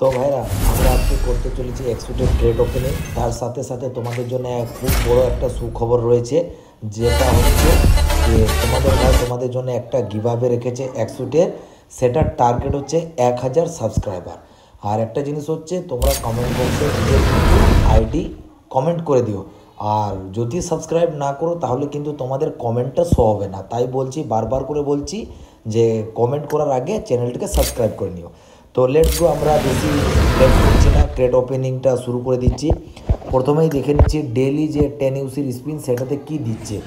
তো ভাইরা আমরা আজকে করতে চলেছি এক্সুটের ট্রেড ওপেনিং। তার সাথে সাথে তোমাদের জন্য খুব বড় একটা সুখবর রয়েছে, যেটা হচ্ছে যে তোমাদের জন্য একটা গিভঅ্যাওয়ে রেখেছে এক্সুটের। সেটার টার্গেট হচ্ছে 1000 সাবস্ক্রাইবার। আর একটা জিনিস হচ্ছে, তোমরা কমেন্ট বক্সে নিজের আইডি কমেন্ট করে দিও। আর যদি সাবস্ক্রাইব না করো তাহলে কিন্তু তোমাদের কমেন্টটা শো হবে না। তাই বলছি, বারবার করে বলছি যে কমেন্ট করার আগে চ্যানেলটাকে সাবস্ক্রাইব করে নিও। তো লেটস গো, আমরা বেশি লেট করছি না, ক্রেড ওপেনিংটা শুরু করে দিচ্ছি। প্রথমেই দেখে নিচ্ছি ডেইলি যে 10 ইউসির স্পিন সেটাতে কি দিচ্ছে।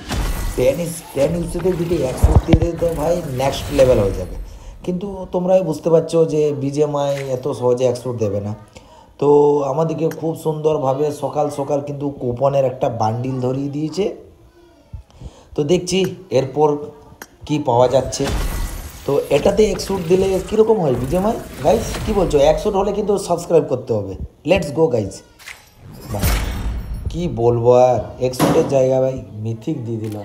10 ইউসিতে যদি 100 দিয়ে দেয় তো ভাই নেক্সট লেভেল হয়ে যাবে। কিন্তু তোমরাই বুঝতে পারছো যে বিজেএমআই এত সহজে 100 দেবে না। তো আমাদেরকে খুব সুন্দরভাবে সকাল সকাল কিন্তু কুপনের একটা বান্ডিল ধরিয়ে দিয়েছে। তো দেখছি এরপর কি পাওয়া যাচ্ছে। তো এটাতে 100 দিলে কীরকম হয় বিজেএমআই গাইজ, কী বলছো? 100 হলে কিন্তু সাবস্ক্রাইব করতে হবে। Let's go guys. কি বলবো আর, 100-এর জায়গা ভাই মিথিক দিয়ে দিল।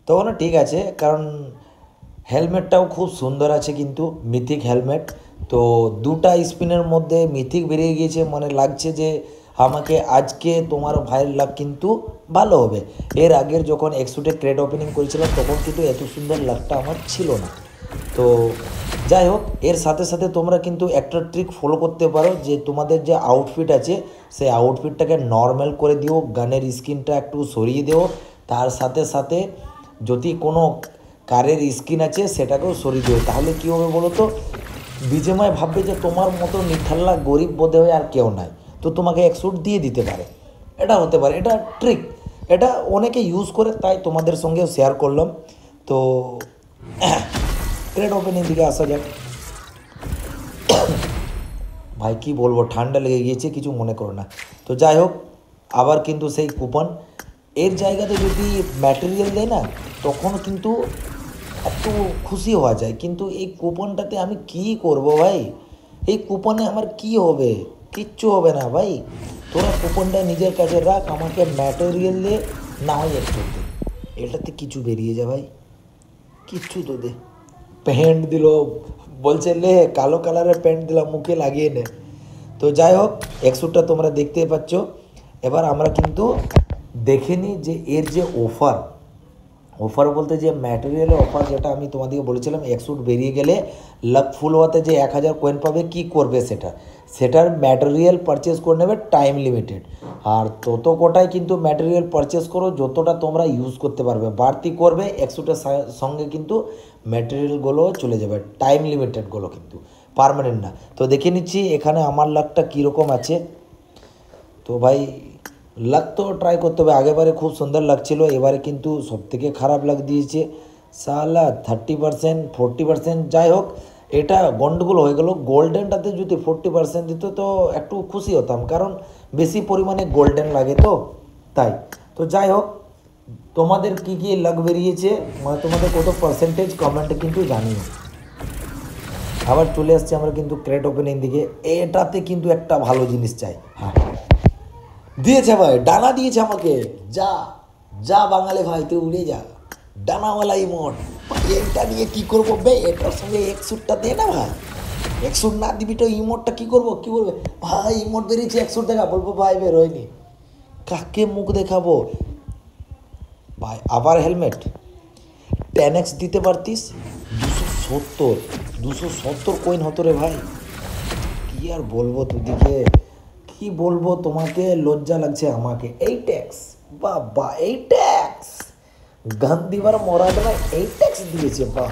তো না ঠিক আছে, কারণ হেলমেটটাও খুব সুন্দর আছে, কিন্তু মিথিক হেলমেট। তো দুটা স্পিনের মধ্যে মিথিক বেরিয়ে গিয়েছে, মানে লাগছে যে আমাকে আজকে তোমার ভাইয়ের লাভ কিন্তু ভালো হবে। এর আগের যখন এক্সুটে ক্রেড ওপেনিং করেছিলাম তখন কিন্তু এত সুন্দর লাভটা আমার ছিল না। তো যাই হোক, এর সাথে সাথে তোমরা কিন্তু একটা ট্রিক ফলো করতে পারো, যে তোমাদের যে আউটফিট আছে সেই আউটফিটটাকে নর্মাল করে দিও, গানের স্কিনটা একটু সরিয়ে দিও। তার সাথে সাথে যদি কোনো কারের স্কিন আছে সেটাকেও সরিয়ে দিও। তাহলে কী হবে বলো তো, বিজেএমআই ভাববে যে তোমার মতো নিঠাল্লা গরিব বোধে হয়ে আর কেউ নাই, তো তোমাকে 100 দিয়ে দিতে পারে। এটা হতে পারে, এটা ট্রিক, এটা অনেকে ইউজ করে, তাই তোমাদের সঙ্গেও শেয়ার করলাম। তো ট্রেড ওপেনিং দিকে আসা যাক। ভাই কি বলবো, ঠান্ডা লেগে গিয়েছে, কিছু মনে করো না। তো যাই হোক, আবার কিন্তু সেই কুপন এর জায়গাতে যদি ম্যাটেরিয়াল দেয় না, তখন কিন্তু একটু খুশি হওয়া যায়। কিন্তু এই কুপনটাতে আমি কি করব ভাই? এই কুপনে আমার কি হবে? কিচ্ছু হবে না ভাই। তোরা কুপনটা নিজের কাছে রাখ, আমাকে ম্যাটেরিয়াল দে, না হয় একটু দে। এটাতে কিছু বেরিয়ে যায় ভাই, কিচ্ছু তো দে। প্যান্ট দিল, বলছে লে কালো কালারের প্যান্ট দিলাম, মুখে লাগিয়ে নে। তো যাই হোক, 100টা তোমরা দেখতেই পাচ্ছ। এবার আমরা কিন্তু দেখে নিই যে এর যে অফার বলতে যে ম্যাটেরিয়ালের অফার, যেটা আমি তোমাদেরকে বলেছিলাম 100 বেরিয়ে গেলে লাক ফুল হওয়াতে যে 1000 কয়েন পাবে, কি করবে সেটার ম্যাটেরিয়াল পারচেস করে নেবে টাইম লিমিটেড। আর তত কোটায় কিন্তু ম্যাটেরিয়াল পারচেস করো যতটা তোমরা ইউজ করতে পারবে। বাড়তি করবে 100টার সঙ্গে কিন্তু ম্যাটেরিয়ালগুলো চলে যাবে, টাইম লিমিটেডগুলো কিন্তু পার্মানেন্ট না। তো দেখে নিচ্ছি এখানে আমার লাকটা কীরকম আছে। তো ভাই লাক তো ট্রাই করতে হবে। আগেবারে খুব সুন্দর লাগছিল, এবারে কিন্তু সবথেকে খারাপ লাগ দিয়েছে সালা। 30%, 40%। যাই হোক, এটা গন্ডগোল হয়ে গেল। গোল্ডেনটাতে যদি 40% দিত তো একটু খুশি হতাম, কারণ বেশি পরিমাণে গোল্ডেন লাগে তো তাই। তো যাই হোক, তোমাদের কি কি লাগ বেরিয়েছে, মানে তোমাদের কত পার্সেন্টেজ কমেন্টে কিন্তু জানিও। আবার চলে আসছে আমরা কিন্তু ক্রেড ওপেনিং দিকে। এটাতে কিন্তু একটা ভালো জিনিস চাই। হ্যাঁ, দিয়েছে ভাই, ডানা দিয়েছে আমাকে। যা যা বাঙালি ভাই, তুই উড়ে যা, ডানাওয়ালা ইমোট। এইটা নিয়ে কি করবো বে? এটার সঙ্গে 100টা দে না ভাই। 100 না দিবি তো ইমোটটা কি করবো? কি বলবে ভাই, ইমোট বেরিয়েছে 100 টাকা, বলবো ভাই বের হয়নি, কাকে মুখ দেখাবো ভাই? আবার হেলমেট 10x দিতে পারতিস। 270 কয়েন হতো রে ভাই। কি আর বলবো তোদিকে, কি বলবো তোমাকে, লজ্জা লাগছে আমাকে। এই ট্যাক্স, বাবা এই ট্যাক্স, গান্ধীবার মরাডোনা এই ট্যাক্স দিয়েছে, বাবা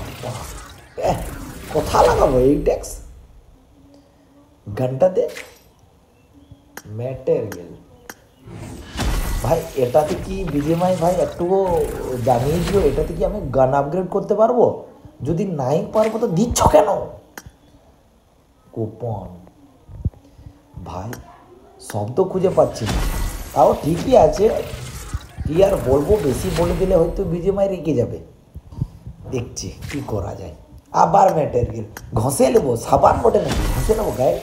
কথা লাগাবো এই ট্যাক্স ঘন্টাতে। ম্যাটেরিয়াল ভাই, এটাতে কি বিজেএমআই ভাই একটুও জানিয়ে দিও, এটাতে কি আমি গান আপগ্রেড করতে পারবো? যদি নাই পারবো তো দিচ্ছ কেন কুপন? ভাই শব্দ খুঁজে পাচ্ছি না, তাও ঠিকই আছে। কি আর বলবো, বেশি বলে দিলে হয়তো বিজেএমআই রেগে যাবে। দেখছি কি করা যায়। আবার ম্যাটেরিয়াল ঘষে নেবো, সাবান বটে নাকি, ঘষে নেবো গায়ে।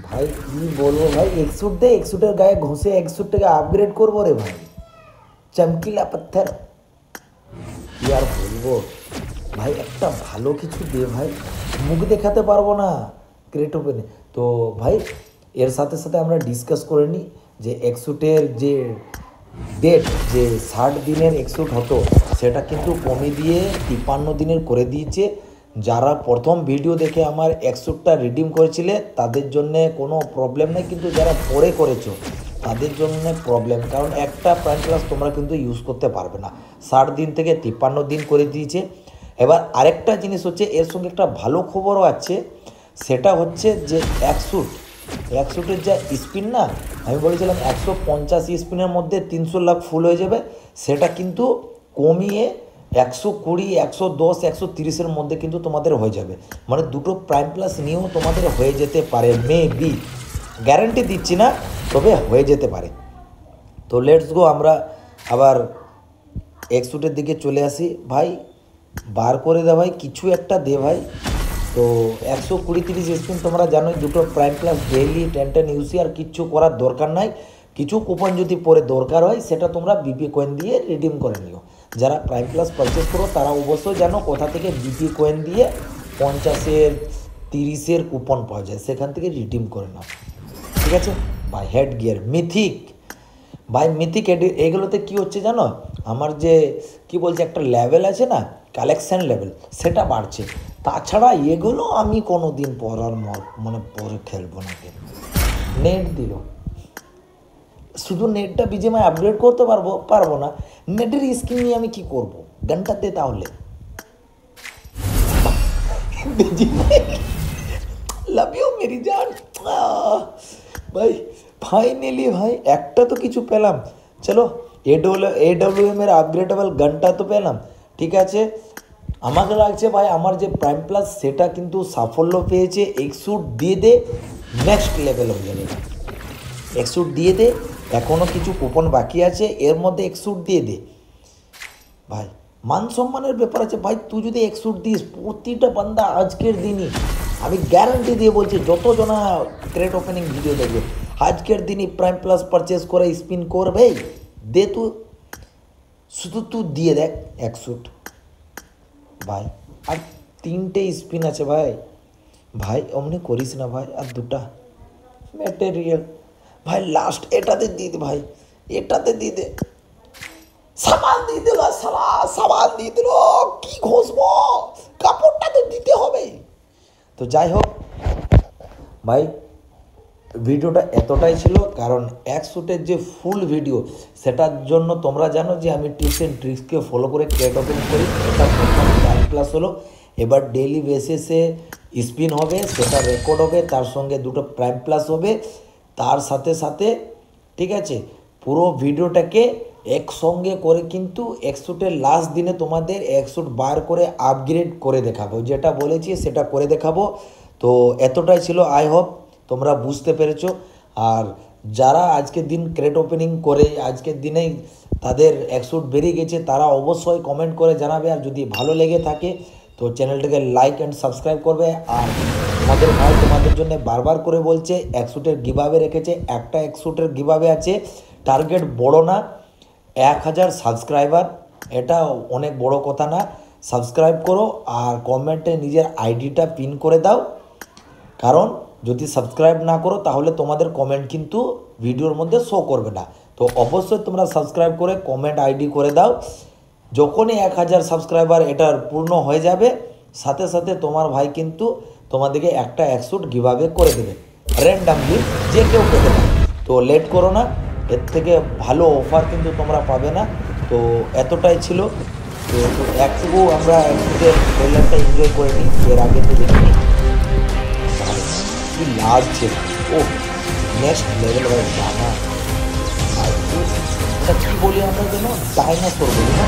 ভাই কি বলবো ভাই, 100 দে, 100টার গায়ে ঘষে 100 টাকা আপগ্রেড করবো রে ভাই, চমকিলা পাথর। কি আর বলবো ভাই, একটা ভালো কিছু দে ভাই, মুখ দেখাতে পারবো না, ক্রেট ওপেনে। তো ভাই এর সাথে সাথে আমরা ডিসকাস করে নিই যে এক্সুটের যে ডেট, যে 60 দিনের এক্সুট হতো সেটা কিন্তু কমিয়ে দিয়ে 53 দিনের করে দিয়েছে। যারা প্রথম ভিডিও দেখে আমার এক্সুটটা রিডিম করেছিলে তাদের জন্যে কোনো প্রবলেম নেই, কিন্তু যারা পরে করেছো তাদের জন্য প্রবলেম, কারণ একটা প্রাইম প্লাস তোমরা কিন্তু ইউজ করতে পারবে না। 60 দিন থেকে 53 দিন করে দিয়েছে। এবার আরেকটা জিনিস হচ্ছে, এর সঙ্গে একটা ভালো খবরও আছে, সেটা হচ্ছে যে একশুটের যা স্পিন না, আমি বলেছিলাম 150 স্পিনের মধ্যে 300 লাখ ফুল হয়ে যাবে, সেটা কিন্তু কমিয়ে 120, 110, 130-এর মধ্যে কিন্তু তোমাদের হয়ে যাবে। মানে দুটো প্রাইম প্লাস নিয়েও তোমাদের হয়ে যেতে পারে, মেবি, গ্যারান্টি দিচ্ছি না, তবে হয়ে যেতে পারে। তো লেটস গো, আমরা আবার একশুটের দিকে চলে আসি। ভাই বার করে দে ভাই, কিছু একটা দে ভাই। তো 120-30 স্পিন তোমরা জানোই, দুটো প্রাইম প্লাস ডেইলি 10 ইউসি, আর কিচ্ছু করার দরকার নাই। কিছু কুপন যদি পরে দরকার হয় সেটা তোমরা বিপি কয়েন দিয়ে রিডিম করে নিও। যারা প্রাইম প্লাস পারচেস করো তারা অবশ্যই জানো কোথা থেকে বিপি কয়েন দিয়ে 50-এর 30-এর কুপন পাওয়া যায়, সেখান থেকে রিডিম করে নাও, ঠিক আছে ভাই। হেড গিয়ার মিথিক, ভাই মিথিক এগুলোতে কী হচ্ছে জানো, আমার যে কি বলছে একটা লেভেল আছে না, কালেকশান লেভেল, সেটা বাড়ছে। তাছাড়া এগুলো আমি কোনো দিন পরার মানে পরে খেলবো না। নেট দিল, শুধু নেটটা বিজিএমআই আপগ্রেড করতে পারবো না, নেটের স্কিন নিয়ে আমি কি করব? গানটাতে তাহলে লাভ ইউ মেরি জান। ভাই ফাইনালি ভাই একটা তো কিছু পেলাম, চলো AWM এর আপগ্রেডেবল গানটা তো পেলাম, ঠিক আছে। আমাকে লাগছে ভাই আমার যে প্রাইম প্লাস সেটা কিন্তু সাফল্য পেয়েছে। এক্সুট দিয়ে দে, নেক্সট লেভেল হয়ে যাবে। এক্সুট দিয়ে দে, এখনও কিছু কুপন বাকি আছে, এর মধ্যে এক্সুট দিয়ে দে ভাই। মান সম্মানের ব্যাপার আছে ভাই, তুই যদি এক্সুট দিস প্রতিটা বান্দা আজকের দিনই, আমি গ্যারান্টি দিয়ে বলছি, যতজনা ক্রেট ওপেনিং ভিডিও দেখবে আজকের দিনই প্রাইম প্লাস পারচেস করে স্পিন করবে। দে তুই, শুধু তুই দিয়ে দেখ এক্সুট ভাই। আর 3টে স্পিন আছে ভাই, ভাই অমনি করিস না ভাই। আর 2টা ম্যাটেরিয়াল ভাই, লাস্ট এটাতে দিয়ে দে ভাই, এটাতে দিয়ে দে, সাবান দিয়ে দিল, সাবান দিয়ে দিল, কি ঘষবো, কাপড়টা তো দিতে হবে। তো যাই হোক ভাই, ভিডিওটা এতটাই ছিল, কারণ একশুটের যে ফুল ভিডিও সেটার জন্য তোমরা জানো যে আমি টিপস অ্যান্ড ট্রিক্সকে ফলো করে ক্রেট ওপেন করি। এটা প্রথম প্রাইম প্লাস হলো, এবার ডেইলি বেসিসে স্পিন হবে, সেটা রেকর্ড হবে, তার সঙ্গে দুটো প্রাইম প্লাস হবে, তার সাথে সাথে ঠিক আছে পুরো ভিডিওটাকে একসঙ্গে করে কিন্তু একশুটের লাস্ট দিনে তোমাদের একশুট বার করে আপগ্রেড করে দেখাবো, যেটা বলেছি সেটা করে দেখাবো। তো এতটাই ছিল, আই হোপ তোমরা বুঝতে পেরেছো। আর যারা আজকের দিন ক্রেট ওপেনিং করে আজকের দিনেই তাদের একশুট বেরিয়ে গেছে, তারা অবশ্যই কমেন্ট করে জানাবে। আর যদি ভালো লেগে থাকে তো চ্যানেলটাকে লাইক অ্যান্ড সাবস্ক্রাইব করবে। আর আমাদের ভাই তোমাদের জন্য বারবার করে বলছে, একশুটের গিভআওয়ে রেখেছে, একটা একশুটের গিভআওয়ে আছে, টার্গেট বড় না, 1000 সাবস্ক্রাইবার, এটা অনেক বড় কথা না। সাবস্ক্রাইব করো আর কমেন্টে নিজের আইডিটা পিন করে দাও, কারণ যদি সাবস্ক্রাইব না করো তাহলে তোমাদের কমেন্ট কিন্তু ভিডিওর মধ্যে শো করবে না। তো অবশ্যই তোমরা সাবস্ক্রাইব করে কমেন্ট আইডি করে দাও। যখনই 1000 সাবস্ক্রাইবার এটার পূর্ণ হয়ে যাবে, সাথে সাথে তোমার ভাই কিন্তু তোমাদেরকে একটা একশুট গিভআওয়ে করে দেবে, র্যান্ডামলি যে কেউ পেতে পারে। তো লেট করো না, এর থেকে ভালো অফার কিন্তু তোমরা পাবে না। তো এতটাই ছিল। তো একটু আমরা একটুকে ট্রেলারটা এনজয় করে নিই, এর আগে তো দেখিনি, কি লাগছে, ও নেক্সট লেভেল ভাই জানা। আর এটা কী বলি আমরা যেন, ডাইনোসর বলি না,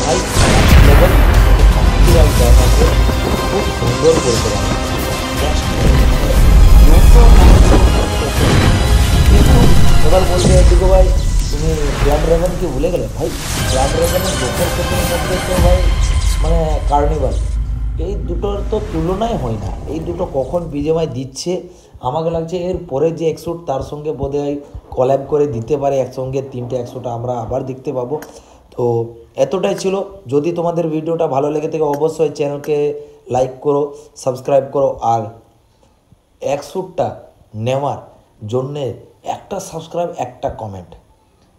ভাই লেভেল ডাইনোসর খুব সুন্দর করতে পারে। এবার বলছে এদিকে ভাই তুমি ব্লাড ড্রাগনকে ভুলে গেলে, ভাই ব্লাড ড্রাগনের লোকের ক্ষেত্রে মধ্যে তো ভাই মানে কার্নিভাল, এই দুটোর তো তুলনাই হয় না। এই দুটো কখন বিজেএমআই দিচ্ছে, আমাকে লাগছে এর পরে যে একশুট তার সঙ্গে বোধহয় কল্যাব করে দিতে পারে, একসঙ্গে 3টে একশুট আমরা আবার দেখতে পাবো। তো এতটাই ছিল। যদি তোমাদের ভিডিওটা ভালো লেগে থাকে অবশ্যই চ্যানেলকে লাইক করো, সাবস্ক্রাইব করো। আর 100টা নেওয়ার জন্যে একটা সাবস্ক্রাইব, একটা কমেন্ট,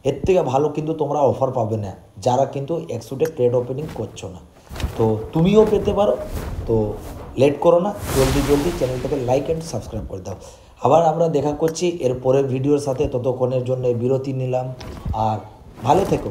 এর থেকে ভালো কিন্তু তোমরা অফার পাবে না যারা কিন্তু 100টে ক্রেড ওপেনিং করছো না। তো তুমিও পেতে পারো। তো লেট করো না, জলদি জলদি চ্যানেলটাকে লাইক অ্যান্ড সাবস্ক্রাইব করে দাও। আবার আমরা দেখা করছি এর পরের ভিডিওর সাথে। ততক্ষণের জন্য বিরতি নিলাম। আর ভালো থেকো।